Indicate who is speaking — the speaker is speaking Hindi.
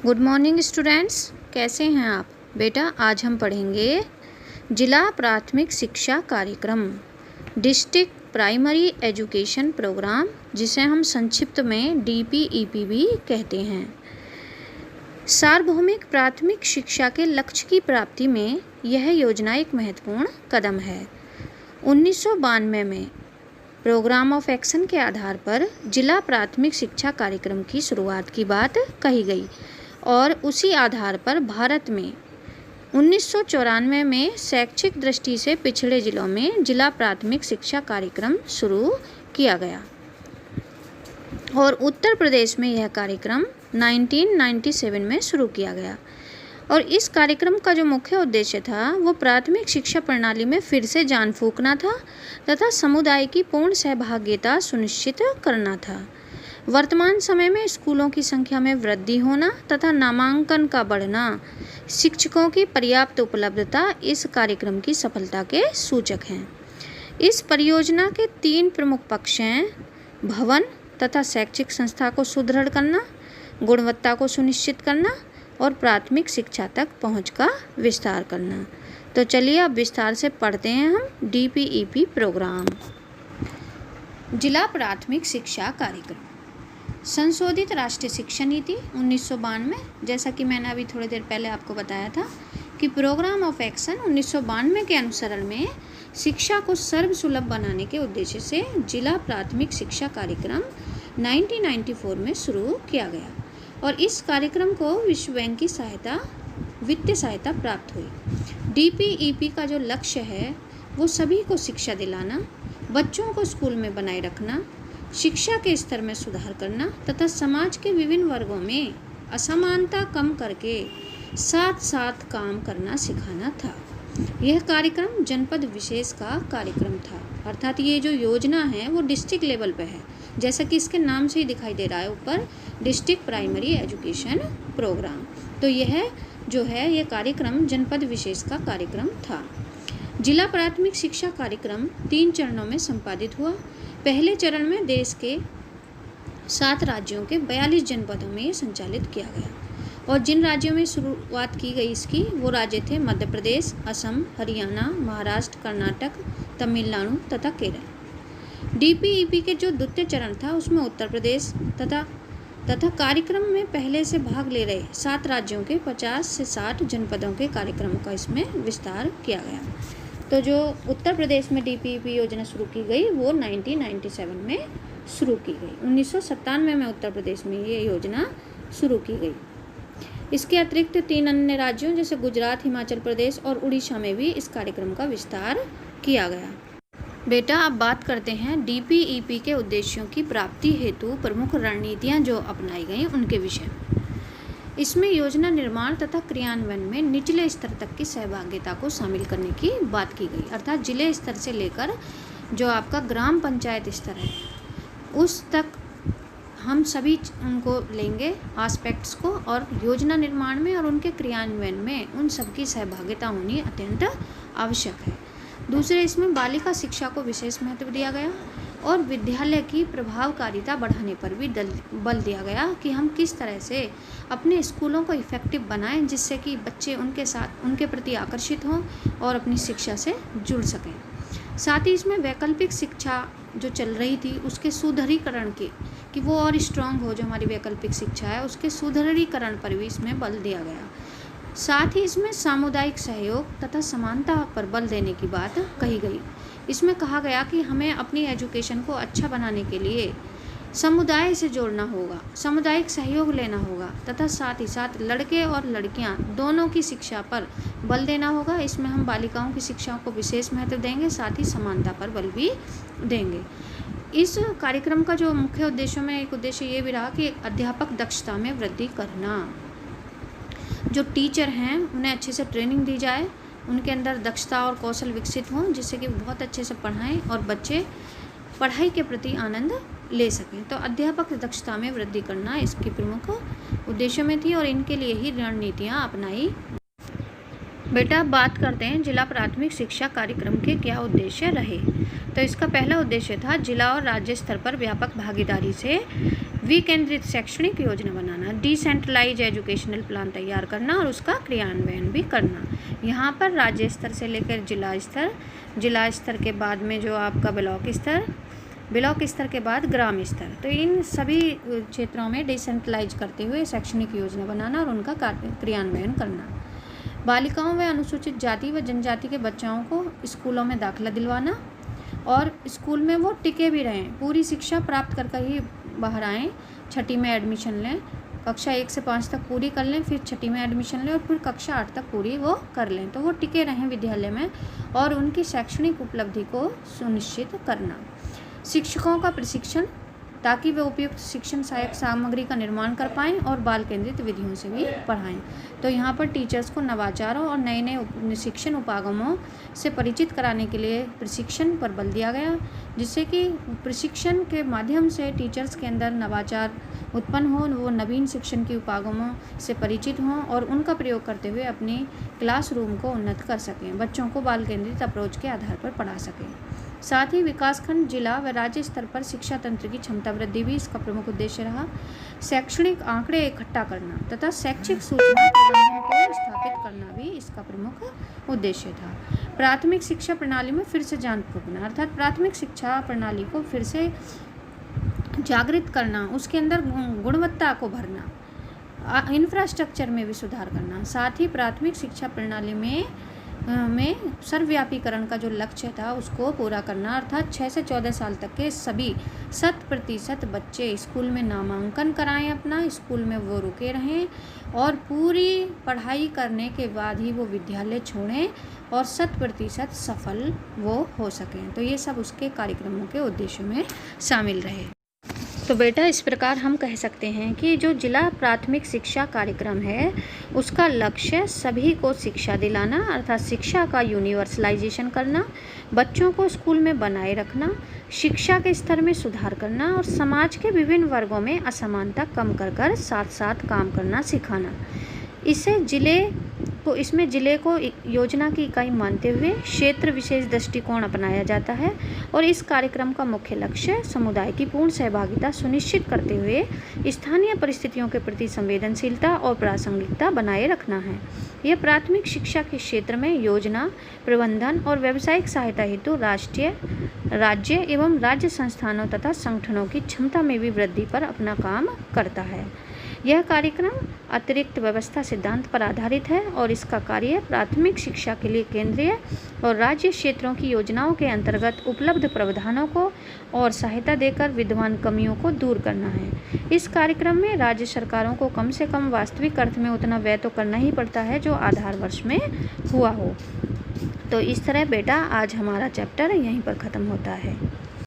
Speaker 1: गुड मॉर्निंग स्टूडेंट्स, कैसे हैं आप? बेटा आज हम पढ़ेंगे जिला प्राथमिक शिक्षा कार्यक्रम डिस्ट्रिक्ट प्राइमरी एजुकेशन प्रोग्राम, जिसे हम संक्षिप्त में DPEP भी कहते हैं। सार्वभौमिक प्राथमिक शिक्षा के लक्ष्य की प्राप्ति में यह योजना एक महत्वपूर्ण कदम है। 1992 में प्रोग्राम ऑफ एक्शन के आधार पर जिला प्राथमिक शिक्षा कार्यक्रम की शुरुआत की बात कही गई और उसी आधार पर भारत में 1994 में शैक्षिक दृष्टि से पिछड़े जिलों में जिला प्राथमिक शिक्षा कार्यक्रम शुरू किया गया और उत्तर प्रदेश में यह कार्यक्रम 1997 में शुरू किया गया। और इस कार्यक्रम का जो मुख्य उद्देश्य था वो प्राथमिक शिक्षा प्रणाली में फिर से जान फूंकना था तथा समुदाय की पूर्ण सहभागिता सुनिश्चित करना था। वर्तमान समय में स्कूलों की संख्या में वृद्धि होना तथा नामांकन का बढ़ना, शिक्षकों की पर्याप्त उपलब्धता इस कार्यक्रम की सफलता के सूचक हैं। इस परियोजना के 3 प्रमुख पक्ष हैं: भवन तथा शैक्षिक संस्था को सुदृढ़ करना, गुणवत्ता को सुनिश्चित करना और प्राथमिक शिक्षा तक पहुंच का विस्तार करना। तो चलिए अब विस्तार से पढ़ते हैं हम DPEP प्रोग्राम। जिला प्राथमिक शिक्षा कार्यक्रम संशोधित राष्ट्रीय शिक्षा नीति 1992, जैसा कि मैंने अभी थोड़ी देर पहले आपको बताया था कि प्रोग्राम ऑफ एक्शन 1992 के अनुसरण में शिक्षा को सर्वसुलभ बनाने के उद्देश्य से जिला प्राथमिक शिक्षा कार्यक्रम 1994 में शुरू किया गया और इस कार्यक्रम को विश्व बैंक की वित्तीय सहायता प्राप्त हुई। DPEP का जो लक्ष्य है वो सभी को शिक्षा दिलाना, बच्चों को स्कूल में बनाए रखना, शिक्षा के स्तर में सुधार करना तथा समाज के विभिन्न वर्गों में असमानता कम करके साथ साथ काम करना सिखाना था। यह कार्यक्रम जनपद विशेष का कार्यक्रम था, अर्थात ये जो योजना है वो डिस्ट्रिक्ट लेवल पे है, जैसा कि इसके नाम से ही दिखाई दे रहा है ऊपर, डिस्ट्रिक्ट प्राइमरी एजुकेशन प्रोग्राम। तो यह जो है ये कार्यक्रम जनपद विशेष का कार्यक्रम था। जिला प्राथमिक शिक्षा कार्यक्रम 3 चरणों में संपादित हुआ। पहले चरण में देश के 7 राज्यों के 42 जनपदों में ये संचालित किया गया और जिन राज्यों में शुरुआत की गई इसकी वो राज्य थे मध्य प्रदेश, असम, हरियाणा, महाराष्ट्र, कर्नाटक, तमिलनाडु तथा केरल। DPEP के जो द्वितीय चरण था उसमें उत्तर प्रदेश तथा कार्यक्रम में पहले से भाग ले रहे 7 राज्यों के 50 से 60 जनपदों के कार्यक्रम का इसमें विस्तार किया गया। तो जो उत्तर प्रदेश में DPEP योजना शुरू की गई वो 1997 में शुरू की गई। 1997 में उत्तर प्रदेश में ये योजना शुरू की गई। इसके अतिरिक्त 3 अन्य राज्यों जैसे गुजरात, हिमाचल प्रदेश और उड़ीसा में भी इस कार्यक्रम का विस्तार किया गया। बेटा अब बात करते हैं DPEP के उद्देश्यों की प्राप्ति हेतु प्रमुख रणनीतियाँ जो अपनाई गई उनके विषय में। इसमें योजना निर्माण तथा क्रियान्वयन में निचले स्तर तक की सहभागिता को शामिल करने की बात की गई, अर्थात जिले स्तर से लेकर जो आपका ग्राम पंचायत स्तर है उस तक हम सभी उनको लेंगे एस्पेक्ट्स को, और योजना निर्माण में और उनके क्रियान्वयन में उन सबकी सहभागिता होनी अत्यंत आवश्यक है। दूसरे, इसमें बालिका शिक्षा को विशेष महत्व दिया गया और विद्यालय की प्रभावकारिता बढ़ाने पर भी बल दिया गया कि हम किस तरह से अपने स्कूलों को इफ़ेक्टिव बनाएं जिससे कि बच्चे उनके साथ उनके प्रति आकर्षित हों और अपनी शिक्षा से जुड़ सकें। साथ ही इसमें वैकल्पिक शिक्षा जो चल रही थी उसके सुदृढ़ीकरण कि वो और स्ट्रॉन्ग हो, जो हमारी वैकल्पिक शिक्षा है उसके सुदृढ़ीकरण पर भी इसमें बल दिया गया। साथ ही इसमें सामुदायिक सहयोग तथा समानता पर बल देने की बात कही गई। इसमें कहा गया कि हमें अपनी एजुकेशन को अच्छा बनाने के लिए समुदाय से जोड़ना होगा, सामुदायिक सहयोग लेना होगा तथा साथ ही साथ लड़के और लड़कियां दोनों की शिक्षा पर बल देना होगा। इसमें हम बालिकाओं की शिक्षा को विशेष महत्व देंगे, साथ ही समानता पर बल भी देंगे। इस कार्यक्रम का जो मुख्य उद्देश्यों में एक उद्देश्य ये भी रहा कि अध्यापक दक्षता में वृद्धि करना। जो टीचर हैं उन्हें अच्छे से ट्रेनिंग दी जाए, उनके अंदर दक्षता और कौशल विकसित हों जिससे कि बहुत अच्छे से पढ़ाएं और बच्चे पढ़ाई के प्रति आनंद ले सकें। तो अध्यापक दक्षता में वृद्धि करना इसकी प्रमुख उद्देश्यों में थी और इनके लिए ही रणनीतियाँ अपनाई। बेटा बात करते हैं जिला प्राथमिक शिक्षा कार्यक्रम के क्या उद्देश्य रहे। तो इसका पहला उद्देश्य था जिला और राज्य स्तर पर व्यापक भागीदारी से विकेंद्रित शैक्षणिक योजना बनाना, डिसेंट्रलाइज एजुकेशनल प्लान तैयार करना और उसका क्रियान्वयन भी करना। यहाँ पर राज्य स्तर से लेकर जिला स्तर के बाद में जो आपका ब्लॉक स्तर के बाद ग्राम स्तर, तो इन सभी क्षेत्रों में डिसेंट्रलाइज करते हुए शैक्षणिक योजना बनाना और उनका क्रियान्वयन करना। बालिकाओं व अनुसूचित जाति व जनजाति के बच्चों को स्कूलों में दाखिला दिलवाना और स्कूल में वो टिके भी रहें, पूरी शिक्षा प्राप्त कर ही बाहर आएँ। छठी में एडमिशन लें, कक्षा 1 से 5 तक पूरी कर लें, फिर छठी में एडमिशन लें और फिर कक्षा 8 तक पूरी वो कर लें, तो वो टिके रहें विद्यालय में और उनकी शैक्षणिक उपलब्धि को सुनिश्चित करना। शिक्षकों का प्रशिक्षण, ताकि वे उपयुक्त शिक्षण सहायक सामग्री का निर्माण कर पाएँ और बाल केंद्रित विधियों से भी पढ़ाएं। तो यहाँ पर टीचर्स को नवाचारों और नए नए शिक्षण उपागमों से परिचित कराने के लिए प्रशिक्षण पर बल दिया गया, जिससे कि प्रशिक्षण के माध्यम से टीचर्स के अंदर नवाचार उत्पन्न हो, वो नवीन शिक्षण के उपागमों से परिचित हों और उनका प्रयोग करते हुए अपनी क्लासरूम को उन्नत कर सकें, बच्चों को बाल केंद्रित अप्रोच के आधार पर पढ़ा सकें। साथ ही विकासखंड, जिला व राज्य स्तर पर शिक्षा तंत्र की क्षमता वृद्धि भी इसका प्रमुख उद्देश्य रहा। शैक्षणिक आंकड़े इकट्ठा करना तथा शैक्षिक सूचना प्रबंधन को स्थापित करना भी इसका प्रमुख उद्देश्य था। प्राथमिक शिक्षा प्रणाली में फिर से जान फूंकना, अर्थात प्राथमिक शिक्षा प्रणाली को फिर से जागृत करना, उसके अंदर गुणवत्ता को भरना, इंफ्रास्ट्रक्चर में भी सुधार करना। साथ ही प्राथमिक शिक्षा प्रणाली में सर्वव्यापीकरण का जो लक्ष्य था उसको पूरा करना, अर्थात 6 से 14 साल तक के सभी 100% बच्चे स्कूल में नामांकन कराएं, अपना स्कूल में वो रुके रहें और पूरी पढ़ाई करने के बाद ही वो विद्यालय छोड़ें और 100% सफल वो हो सकें। तो ये सब उसके कार्यक्रमों के उद्देश्यों में शामिल रहे। तो बेटा इस प्रकार हम कह सकते हैं कि जो जिला प्राथमिक शिक्षा कार्यक्रम है उसका लक्ष्य सभी को शिक्षा दिलाना, अर्थात शिक्षा का यूनिवर्सलाइजेशन करना, बच्चों को स्कूल में बनाए रखना, शिक्षा के स्तर में सुधार करना और समाज के विभिन्न वर्गों में असमानता कम कर साथ साथ काम करना सिखाना। इसमें जिले को योजना की इकाई मानते हुए क्षेत्र विशेष दृष्टिकोण अपनाया जाता है और इस कार्यक्रम का मुख्य लक्ष्य समुदाय की पूर्ण सहभागिता सुनिश्चित करते हुए स्थानीय परिस्थितियों के प्रति संवेदनशीलता और प्रासंगिकता बनाए रखना है। यह प्राथमिक शिक्षा के क्षेत्र में योजना प्रबंधन और व्यावसायिक सहायता हेतु राज्य एवं राज्य संस्थानों तथा संगठनों की क्षमता में भी वृद्धि पर अपना काम करता है। यह कार्यक्रम अतिरिक्त व्यवस्था सिद्धांत पर आधारित है और इसका कार्य प्राथमिक शिक्षा के लिए केंद्रीय और राज्य क्षेत्रों की योजनाओं के अंतर्गत उपलब्ध प्रावधानों को और सहायता देकर विद्यमान कमियों को दूर करना है। इस कार्यक्रम में राज्य सरकारों को कम से कम वास्तविक अर्थ में उतना व्यय तो करना ही पड़ता है जो आधार वर्ष में हुआ हो। तो इस तरह बेटा आज हमारा चैप्टर यहीं पर ख़त्म होता है।